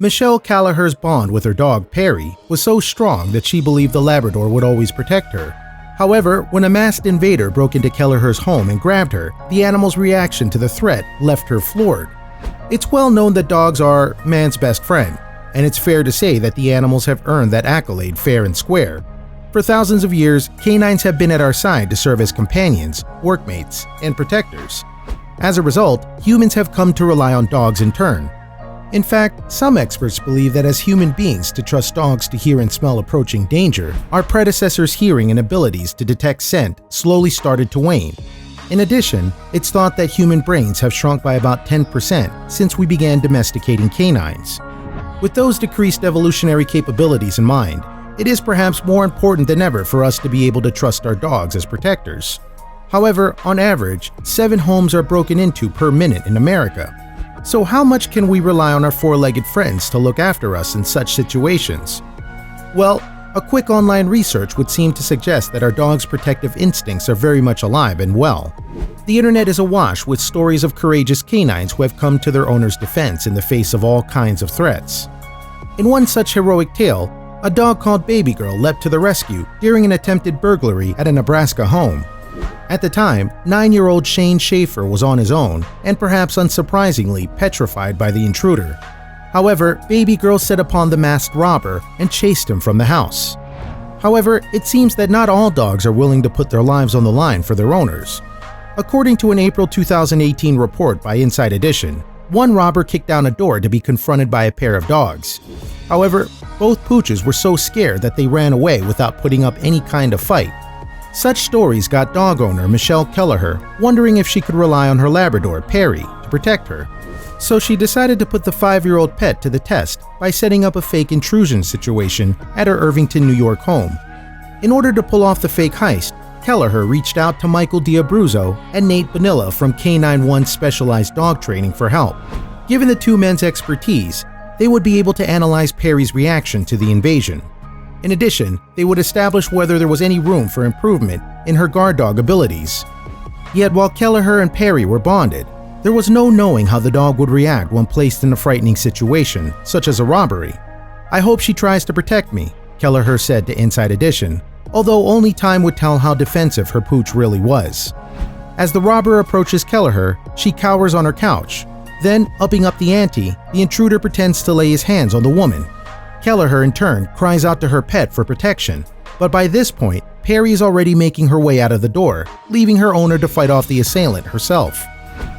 Michelle Kellaher's bond with her dog Perry was so strong that she believed the Labrador would always protect her. However, when a masked invader broke into Kellaher's home and grabbed her, the animal's reaction to the threat left her floored. It's well known that dogs are man's best friend, and it's fair to say that the animals have earned that accolade fair and square. For thousands of years, canines have been at our side to serve as companions, workmates, and protectors. As a result, humans have come to rely on dogs in turn. In fact, some experts believe that as human beings to trust dogs to hear and smell approaching danger, our predecessors' hearing and abilities to detect scent slowly started to wane. In addition, it's thought that human brains have shrunk by about 10% since we began domesticating canines. With those decreased evolutionary capabilities in mind, it is perhaps more important than ever for us to be able to trust our dogs as protectors. However, on average, 7 homes are broken into per minute in America. So how much can we rely on our four-legged friends to look after us in such situations? Well, a quick online research would seem to suggest that our dogs' protective instincts are very much alive and well. The internet is awash with stories of courageous canines who have come to their owner's defense in the face of all kinds of threats. In one such heroic tale, a dog called Baby Girl leapt to the rescue during an attempted burglary at a Nebraska home. At the time, 9-year-old Shane Schaefer was on his own and perhaps unsurprisingly petrified by the intruder. However, Baby Girl set upon the masked robber and chased him from the house. However, it seems that not all dogs are willing to put their lives on the line for their owners. According to an April 2018 report by Inside Edition, one robber kicked down a door to be confronted by a pair of dogs. However, both pooches were so scared that they ran away without putting up any kind of fight. Such stories got dog owner Michelle Kellaher wondering if she could rely on her Labrador, Perry, to protect her. So she decided to put the 5-year-old pet to the test by setting up a fake intrusion situation at her Irvington, New York home. In order to pull off the fake heist, Kellaher reached out to Michael D'Abruzzo and Nate Bonilla from Canine One's specialized dog training for help. Given the two men's expertise, they would be able to analyze Perry's reaction to the invasion. In addition, they would establish whether there was any room for improvement in her guard dog abilities. Yet while Kellaher and Perry were bonded, there was no knowing how the dog would react when placed in a frightening situation, such as a robbery. "I hope she tries to protect me," Kellaher said to Inside Edition, although only time would tell how defensive her pooch really was. As the robber approaches Kellaher, she cowers on her couch. Then, upping up the ante, the intruder pretends to lay his hands on the woman. Kellaher, in turn, cries out to her pet for protection, but by this point, Perry is already making her way out of the door, leaving her owner to fight off the assailant herself.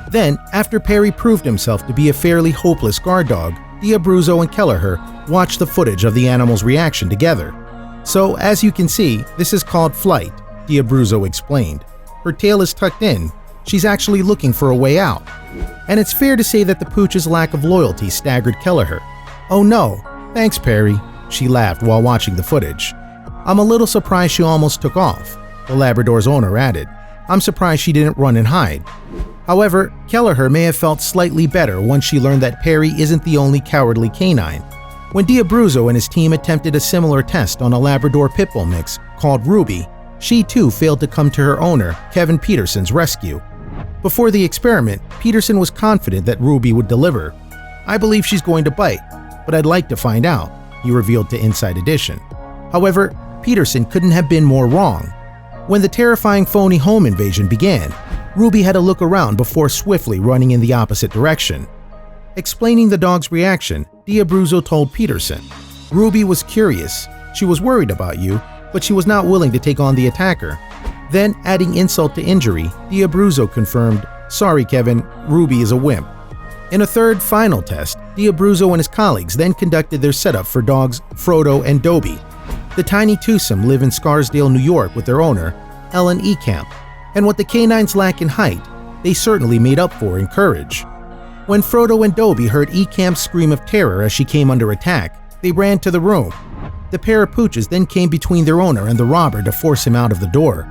Then, after Perry proved himself to be a fairly hopeless guard dog, D'Abruzzo and Kellaher watched the footage of the animal's reaction together. "So, as you can see, this is called flight," D'Abruzzo explained. "Her tail is tucked in. She's actually looking for a way out." And it's fair to say that the pooch's lack of loyalty staggered Kellaher. "Oh no. Thanks, Perry," she laughed while watching the footage. "I'm a little surprised she almost took off," the Labrador's owner added. "I'm surprised she didn't run and hide." However, Kellaher may have felt slightly better once she learned that Perry isn't the only cowardly canine. When D'Abruzzo and his team attempted a similar test on a Labrador pit bull mix called Ruby, she too failed to come to her owner, Kevin Peterson's rescue. Before the experiment, Peterson was confident that Ruby would deliver. "I believe she's going to bite, but I'd like to find out," he revealed to Inside Edition. However, Peterson couldn't have been more wrong. When the terrifying phony home invasion began, Ruby had to look around before swiftly running in the opposite direction. Explaining the dog's reaction, D'Abruzzo told Peterson, "Ruby was curious. She was worried about you, but she was not willing to take on the attacker." Then, adding insult to injury, D'Abruzzo confirmed, "Sorry, Kevin, Ruby is a wimp." In a third, final test, D'Abruzzo and his colleagues then conducted their setup for dogs Frodo and Dobie. The tiny twosome live in Scarsdale, New York with their owner, Ellen Ecamp, and what the canines lack in height, they certainly made up for in courage. When Frodo and Dobie heard Ecamp's scream of terror as she came under attack, they ran to the room. The pair of pooches then came between their owner and the robber to force him out of the door.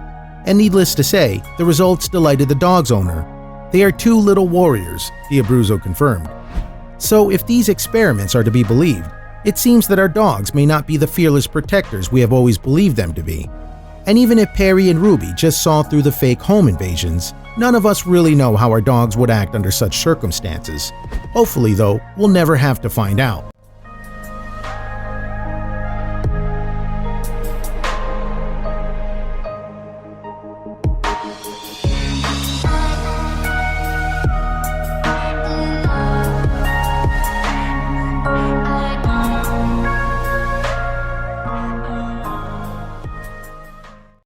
And needless to say, the results delighted the dog's owner. "They are two little warriors," D'Abruzzo confirmed. So if these experiments are to be believed, it seems that our dogs may not be the fearless protectors we have always believed them to be. And even if Perry and Ruby just saw through the fake home invasions, none of us really know how our dogs would act under such circumstances. Hopefully though, we'll never have to find out.